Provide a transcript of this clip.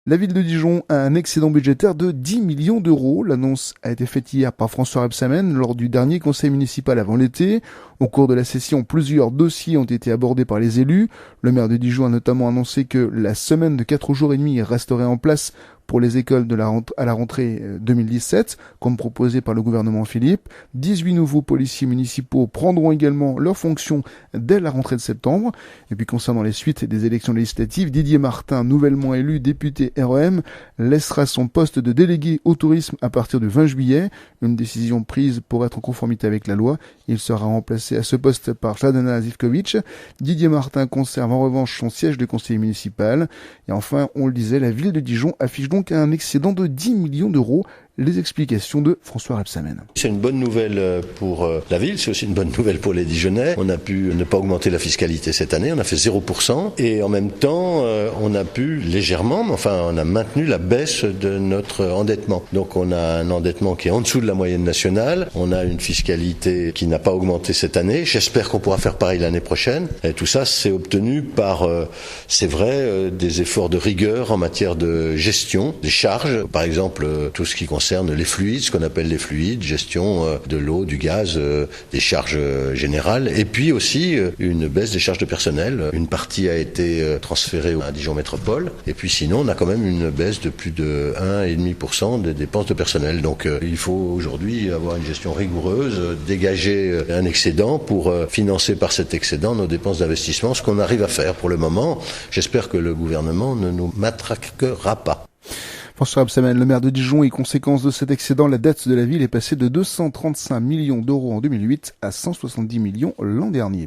La ville de Dijon a un excédent budgétaire de 10 millions d'euros. L'annonce a été faite hier par François Rebsamen lors du dernier conseil municipal avant l'été. Au cours de la session, plusieurs dossiers ont été abordés par les élus. Le maire de Dijon a notamment annoncé que la semaine de 4 jours et demi resterait en place pour les écoles à la rentrée 2017, comme proposé par le gouvernement Philippe. 18 nouveaux policiers municipaux prendront également leurs fonctions dès la rentrée de septembre. Et puis concernant les suites des élections législatives, Didier Martin, nouvellement élu député REM, laissera son poste de délégué au tourisme à partir du 20 juillet. Une décision prise pour être en conformité avec la loi. Il sera remplacé à ce poste par Jadana Zivkovic. Didier Martin conserve en revanche son siège de conseiller municipal. Et enfin, on le disait, la ville de Dijon affiche donc un excédent de 10 millions d'euros. Les explications de François Rebsamen. C'est une bonne nouvelle pour la ville, c'est aussi une bonne nouvelle pour les Dijonnais. On a pu ne pas augmenter la fiscalité cette année, on a fait 0%. Et en même temps, on a pu légèrement, on a maintenu la baisse de notre endettement. Donc on a un endettement qui est en dessous de la moyenne nationale. On a une fiscalité qui n'a pas augmenté cette année. J'espère qu'on pourra faire pareil l'année prochaine. Et tout ça, c'est obtenu par, c'est vrai, des efforts de rigueur en matière de gestion des charges. Par exemple, tout ce qui concerne les fluides, ce qu'on appelle les fluides, gestion de l'eau, du gaz, des charges générales, et puis aussi une baisse des charges de personnel. Une partie a été transférée à Dijon Métropole, et puis sinon on a quand même une baisse de plus de 1,5% des dépenses de personnel. Donc il faut aujourd'hui avoir une gestion rigoureuse, dégager un excédent pour financer par cet excédent nos dépenses d'investissement, ce qu'on arrive à faire pour le moment. J'espère que le gouvernement ne nous matraquera pas. François Rebsamen, le maire de Dijon, et conséquence de cet excédent, la dette de la ville est passée de 235 millions d'euros en 2008 à 170 millions l'an dernier.